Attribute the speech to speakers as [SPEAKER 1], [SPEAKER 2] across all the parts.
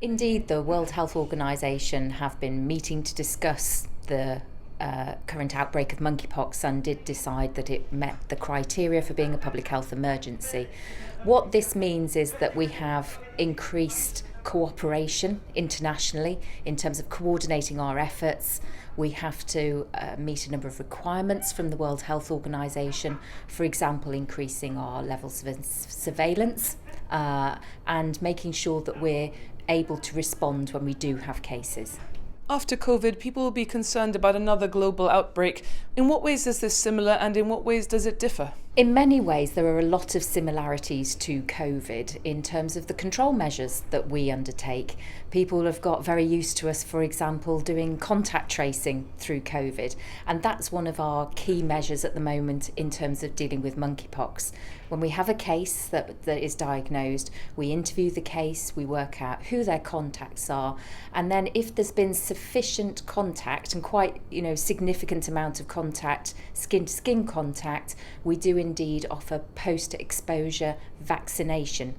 [SPEAKER 1] Indeed, the World Health Organization have been meeting to discuss the current outbreak of monkeypox and did decide that it met the criteria for being a public health emergency. What this means is that we have increased cooperation internationally in terms of coordinating our efforts. We have to meet a number of requirements from the World Health Organization, for example, increasing our levels of surveillance and making sure that we're able to respond when we do have cases.
[SPEAKER 2] After COVID, people will be concerned about another global outbreak. In what ways is this similar and in what ways does it differ?
[SPEAKER 1] In many ways, there are a lot of similarities to COVID in terms of the control measures that we undertake. People have got very used to us, for example, doing contact tracing through COVID, and that's one of our key measures at the moment in terms of dealing with monkeypox. When we have a case that is diagnosed, we interview the case, we work out who their contacts are, and then if there's been sufficient contact and quite significant amount of contact, skin-to-skin contact, we do indeed offer post-exposure vaccination.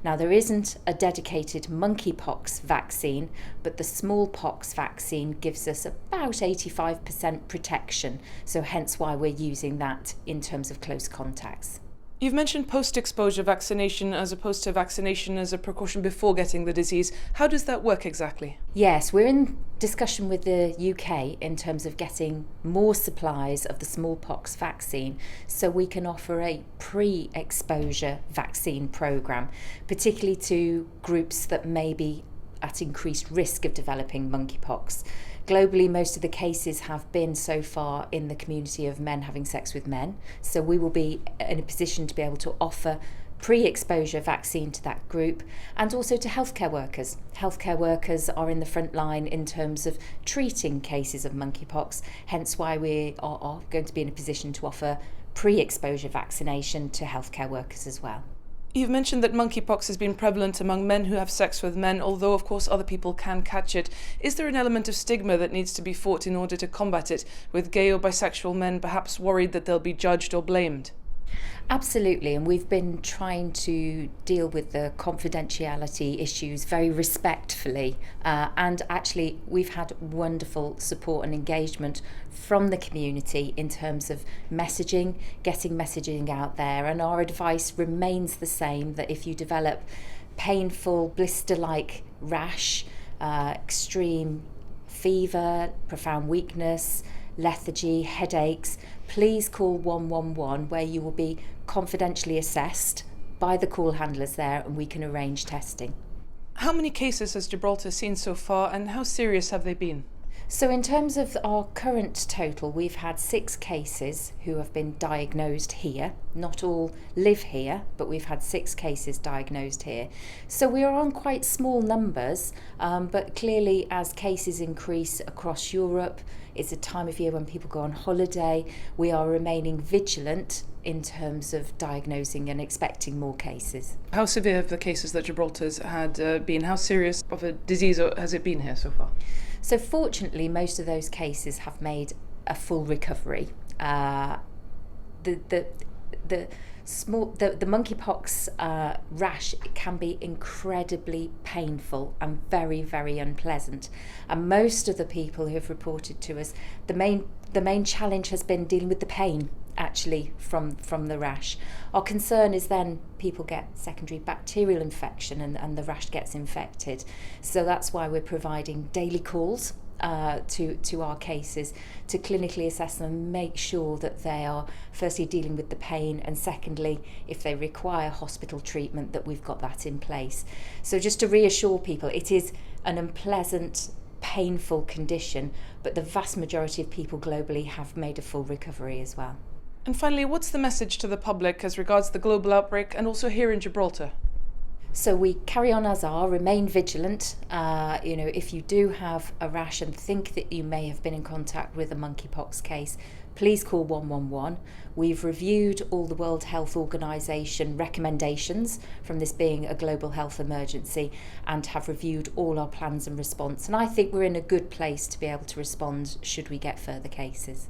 [SPEAKER 1] Now, there isn't a dedicated monkeypox vaccine, but the smallpox vaccine gives us about 85% protection, so hence why we're using that in terms of close contacts.
[SPEAKER 2] You've mentioned post-exposure vaccination as opposed to vaccination as a precaution before getting the disease. How does that work exactly?
[SPEAKER 1] Yes, we're in discussion with the UK in terms of getting more supplies of the smallpox vaccine so we can offer a pre-exposure vaccine programme, particularly to groups that may be at increased risk of developing monkeypox. Globally, most of the cases have been so far in the community of men having sex with men, so we will be in a position to be able to offer pre-exposure vaccine to that group, and also to healthcare workers. Healthcare workers are in the front line in terms of treating cases of monkeypox, hence why we are going to be in a position to offer pre-exposure vaccination to healthcare workers as well.
[SPEAKER 2] You've mentioned that monkeypox has been prevalent among men who have sex with men, although of course other people can catch it. Is there an element of stigma that needs to be fought in order to combat it, with gay or bisexual men perhaps worried that they'll be judged or blamed?
[SPEAKER 1] Absolutely, and we've been trying to deal with the confidentiality issues very respectfully, and actually we've had wonderful support and engagement from the community in terms of messaging, getting messaging out there, and our advice remains the same, that if you develop painful blister-like rash, extreme fever, profound weakness, lethargy, headaches, please call 111, where you will be confidentially assessed by the call handlers there and we can arrange testing.
[SPEAKER 2] How many cases has Gibraltar seen so far and how serious have they been?
[SPEAKER 1] So in terms of our current total, we've had 6 cases who have been diagnosed here. Not all live here, but we've had 6 cases diagnosed here. So we are on quite small numbers, but clearly as cases increase across Europe, it's a time of year when people go on holiday. We are remaining vigilant in terms of diagnosing and expecting more cases.
[SPEAKER 2] How severe have the cases that Gibraltar's had been? How serious of a disease has it been here so far?
[SPEAKER 1] So fortunately, most of those cases have made a full recovery. The monkeypox rash can be incredibly painful and very, very unpleasant. And most of the people who have reported to us, the main challenge has been dealing with the pain actually from the rash. Our concern is then people get secondary bacterial infection and the rash gets infected. So that's why we're providing daily calls to our cases to clinically assess them and make sure that they are firstly dealing with the pain, and secondly, if they require hospital treatment, that we've got that in place. So just to reassure people, it is an unpleasant, painful condition, but the vast majority of people globally have made a full recovery as well.
[SPEAKER 2] And finally, what's the message to the public as regards the global outbreak and also here in Gibraltar?
[SPEAKER 1] So we carry on as are, remain vigilant. If you do have a rash and think that you may have been in contact with a monkeypox case, please call 111. We've reviewed all the World Health Organization recommendations from this being a global health emergency and have reviewed all our plans and response. And I think we're in a good place to be able to respond should we get further cases.